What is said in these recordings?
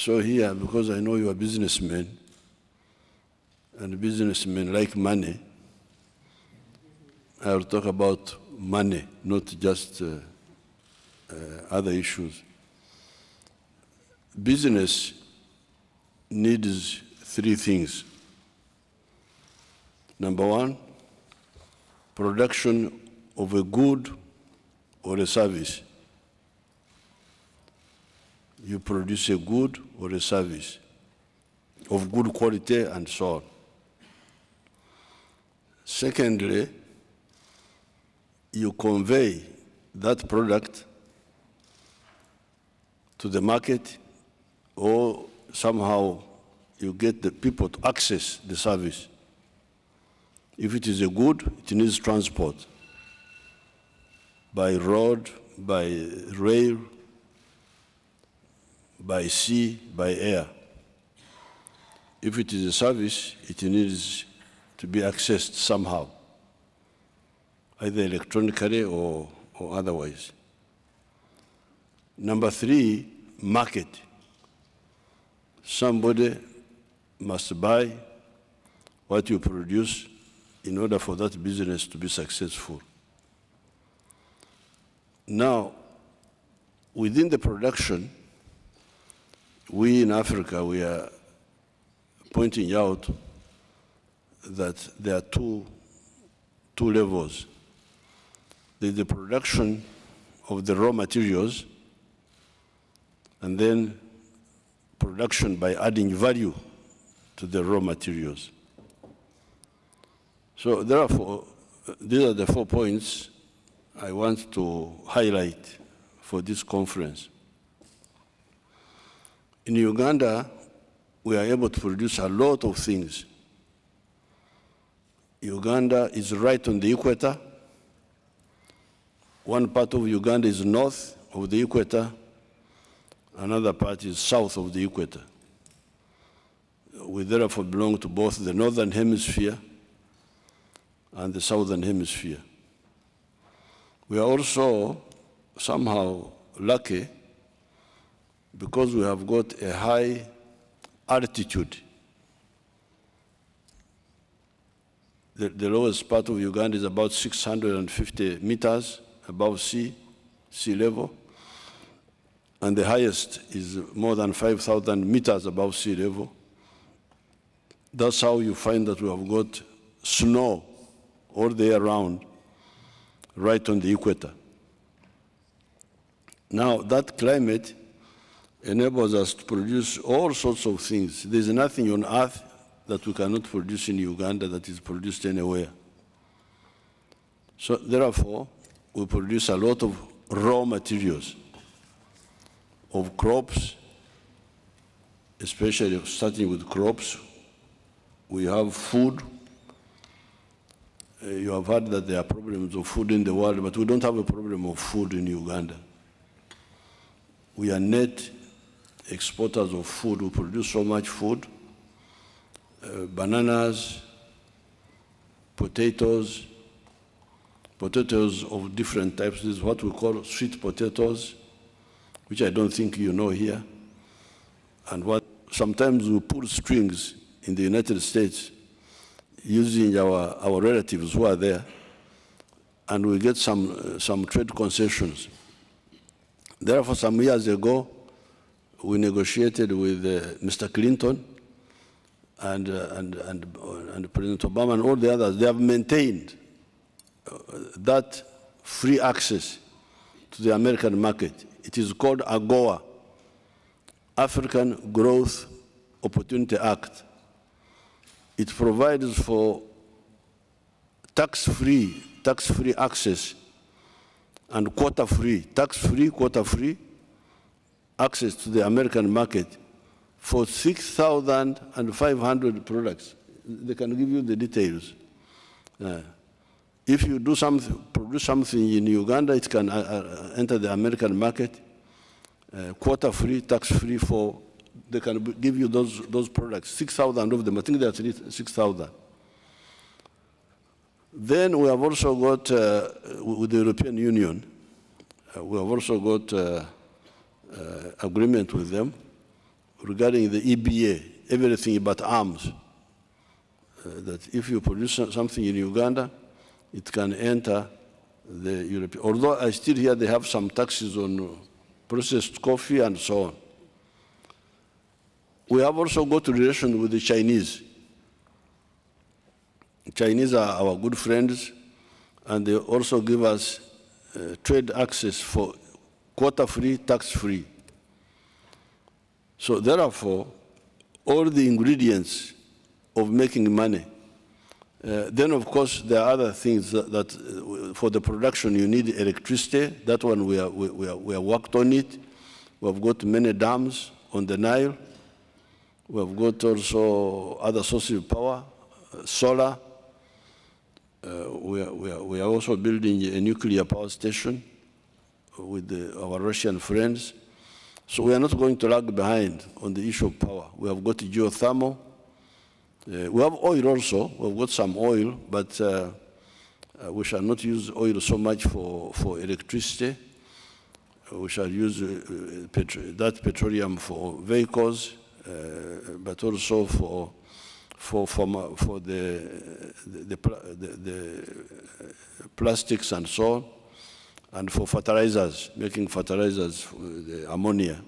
So here, because I know you are businessmen, and businessmen like money, I will talk about money, not just other issues. Business needs three things. Number one, production of a good or a service. You produce a good or a service of good quality and so on. Secondly, you convey that product to the market, or somehow you get the people to access the service. If it is a good, it needs transport by road, by rail, by sea, by air. If it is a service, it needs to be accessed somehow, either electronically or otherwise. Number three, market. Somebody must buy what you produce in order for that business to be successful. Now, within the production, we in Africa, we are pointing out that there are two levels. There's the production of the raw materials, and then production by adding value to the raw materials. So therefore, these are the 4 points I want to highlight for this conference. In Uganda, we are able to produce a lot of things. Uganda is right on the equator. One part of Uganda is north of the equator. Another part is south of the equator. We therefore belong to both the northern hemisphere and the southern hemisphere. We are also somehow lucky because we have got a high altitude. The lowest part of Uganda is about 650 meters above sea level, and the highest is more than 5,000 meters above sea level. That's how you find that we have got snow all the year round, right on the equator. Now, that climate enables us to produce all sorts of things. There's nothing on earth that we cannot produce in Uganda that is produced anywhere. So therefore, we produce a lot of raw materials, of crops, especially starting with crops. We have food. You have heard that there are problems of food in the world, but we don't have a problem of food in Uganda. We are net exporters of food. We produce so much food. Bananas, potatoes of different types. This is what we call sweet potatoes, which I don't think you know here. And what sometimes we pull strings in the United States using our relatives who are there, and we get some trade concessions. Therefore, some years ago, we negotiated with Mr. Clinton and President Obama and all the others. They have maintained that free access to the American market. It is called AGOA, African Growth Opportunity Act. It provides for tax-free access and quota-free, tax-free, quota-free access to the American market for 6,500 products. They can give you the details. If you do produce something in Uganda, it can enter the American market, quota-free, tax-free they can give you those products, 6,000 of them. I think there are 6,000. Then we have also got, with the European Union, we have also got agreement with them. regarding the EBA, everything but arms, that if you produce something in Uganda, it can enter the European. Although I still hear they have some taxes on processed coffee and so on. We have also got a relation with the Chinese. Chinese are our good friends, and they also give us trade access for quota-free, tax-free. So therefore, all the ingredients of making money. Then, of course, there are other things that for the production you need electricity. That one we have worked on it. We have got many dams on the Nile. We have got also other sources of power, solar. We are also building a nuclear power station with our Russian friends. So we are not going to lag behind on the issue of power. We have got geothermal. We have oil also. We have got some oil, but we shall not use oil so much for electricity. We shall use that petroleum for vehicles, but also for the plastics and so on, and for fertilizers, making fertilizers, the ammonia.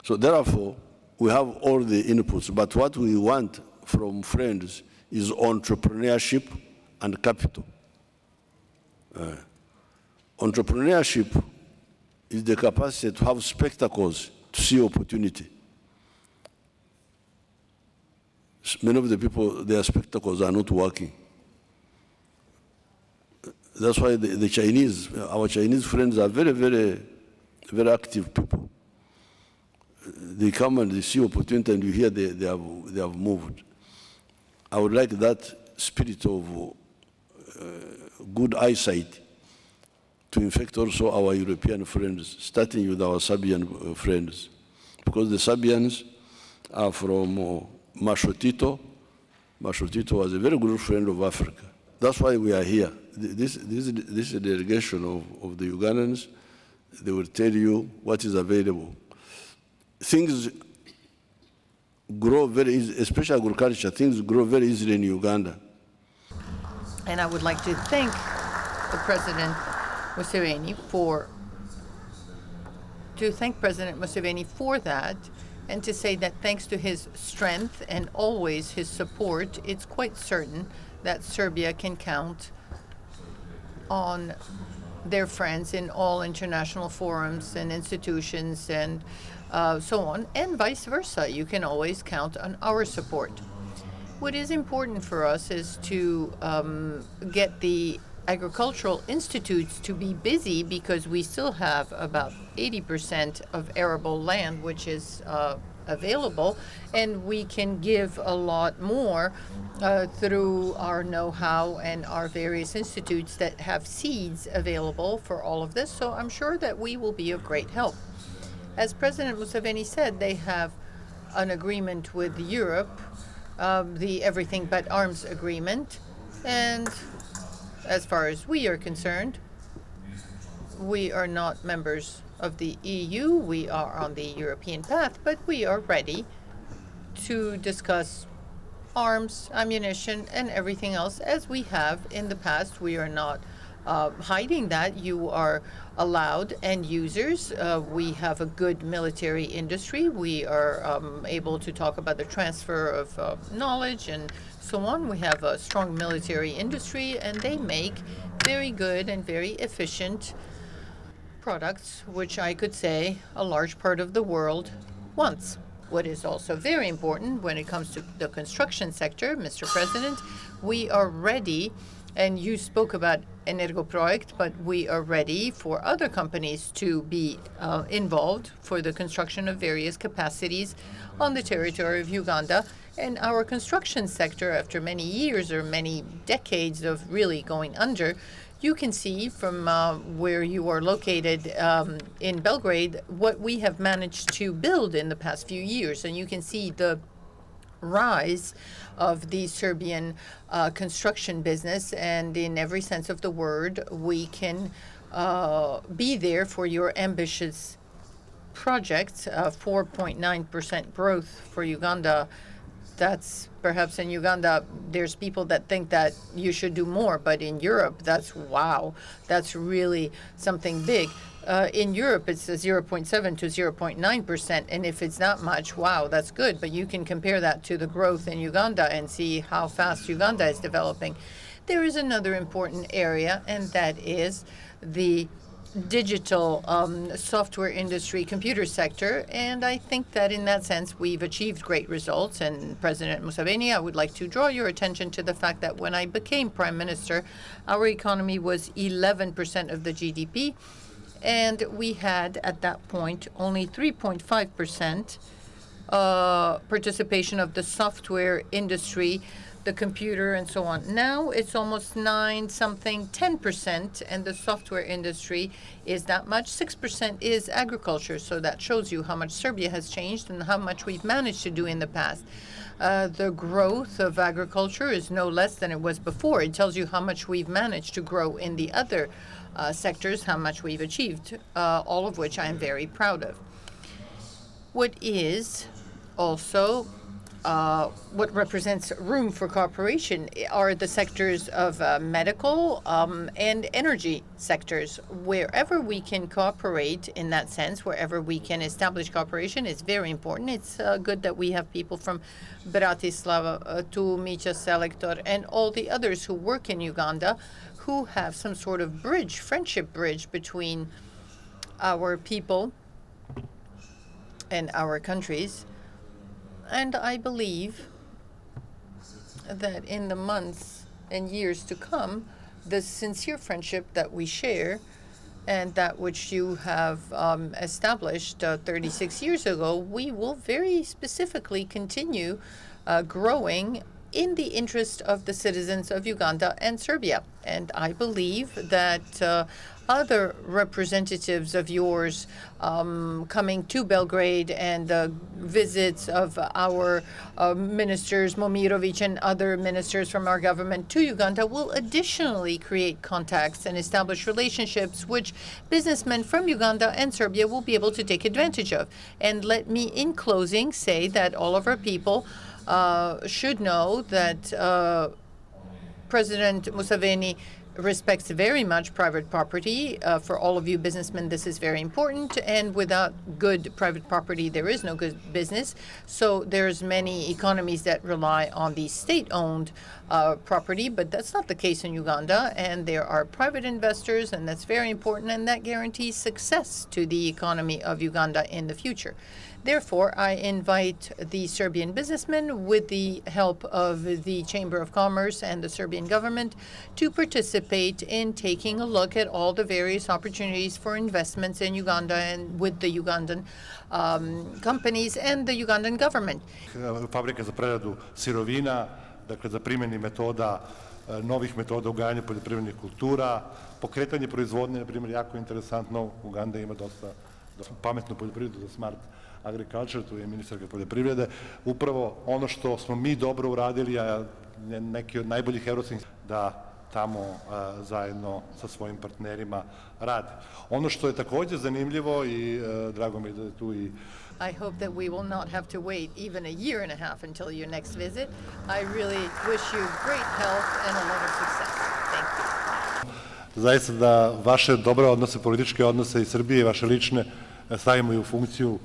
So therefore, we have all the inputs, but what we want from friends is entrepreneurship and capital. Entrepreneurship is the capacity to have spectacles to see opportunity. Many of the people, their spectacles are not working. That's why the Chinese, our Chinese friends are very, very, very active people. They come and they see opportunity, and you hear they have moved. I would like that spirit of good eyesight to infect also our European friends, starting with our Serbian friends, because the Serbians are from Marshal Tito. Marshal Tito was a very good friend of Africa. That's why we are here. This is a delegation of the Ugandans. They will tell you what is available. Things grow very easily, especially agriculture. Things grow very easily in Uganda. And I would like to thank the President MUSEVENI for that, and to say that thanks to his strength and always his support, it's quite certain that Serbia can count on their friends in all international forums and institutions and so on, and vice versa. You can always count on our support. What is important for us is to get the agricultural institutes to be busy, because we still have about 80% of arable land which is available, and we can give a lot more through our know-how and our various institutes that have seeds available for all of this. So I'm sure that we will be of great help. As President MUSEVENI said, they have an agreement with Europe, the Everything But Arms agreement, and as far as we are concerned, we are not members of the EU. We are on the European path, but we are ready to discuss arms, ammunition, and everything else as we have in the past. We are not hiding that. You are allowed end users. We have a good military industry. We are able to talk about the transfer of knowledge and so on. We have a strong military industry, and they make very good and very efficient products, which I could say a large part of the world wants. What is also very important when it comes to the construction sector, Mr. President, we are ready, and you spoke about Energoprojekt, but we are ready for other companies to be involved for the construction of various capacities on the territory of Uganda. And our construction sector, after many years or many decades of really going under, you can see from where you are located in Belgrade what we have managed to build in the past few years. And you can see the rise of the Serbian construction business, and in every sense of the word, we can be there for your ambitious projects, 4.9% growth for Uganda. That's perhaps in Uganda, there's people that think that you should do more, but in Europe, that's wow. That's really something big. In Europe, it's a 0.7 to 0.9%, and if it's not much, wow, that's good. But you can compare that to the growth in Uganda and see how fast Uganda is developing. There is another important area, and that is the digital software industry, computer sector, and I think that in that sense we've achieved great results. And President Museveni, I would like to draw your attention to the fact that when I became Prime Minister, our economy was 11% of the GDP, and we had at that point only 3.5% participation of the software industry, the computer and so on. Now it's almost 10%, and the software industry is that much. 6% is agriculture, so that shows you how much Serbia has changed and how much we've managed to do in the past. The growth of agriculture is no less than it was before. It tells you how much we've managed to grow in the other sectors, how much we've achieved, all of which I am very proud of. What is also what represents room for cooperation are the sectors of medical and energy sectors. Wherever we can cooperate in that sense, wherever we can establish cooperation, is very important. It's good that we have people from Bratislava to Mića Selektor and all the others who work in Uganda who have some sort of bridge, friendship bridge between our people and our countries. And I believe that in the months and years to come, the sincere friendship that we share and that which you have established 36 years ago, we will very specifically continue growing in the interest of the citizens of Uganda and Serbia. And I believe that other representatives of yours coming to Belgrade and visits of our ministers, Momirovic and other ministers from our government to Uganda will additionally create contacts and establish relationships which businessmen from Uganda and Serbia will be able to take advantage of. And let me, in closing, say that all of our people should know that President Museveni respects very much private property. For all of you businessmen, this is very important. And without good private property, there is no good business. So there's many economies that rely on the state-owned property, but that's not the case in Uganda. And there are private investors, and that's very important, and that guarantees success to the economy of Uganda in the future. Therefore, I invite the Serbian businessmen, with the help of the Chamber of Commerce and the Serbian government, to participate in taking a look at all the various opportunities for investments in Uganda and with the Ugandan companies and the Ugandan government. Fabrika za preradu sirovina, dakle za primjeni metoda, novih metoda uzgajanja poljoprivrednih kultura, pokretanje proizvodnje, na primjer, jako interesantno. Uganda ima dosta pametnu poljoprivredu za smart agriculture, tu je ministarka poljoprivrede. Upravo ono što smo mi dobro uradili, a neki od najboljih evropskih, da tamo zajedno sa svojim partnerima rade. Ono što je također zanimljivo i drago mi je da je tu i I hope that we will not have to wait even a year and a half until your next visit. I really wish you great health and a lot of success. Thank you. Zaista da vaše dobre odnose, političke odnose i Srbije i vaše lične stavimo i u funkciju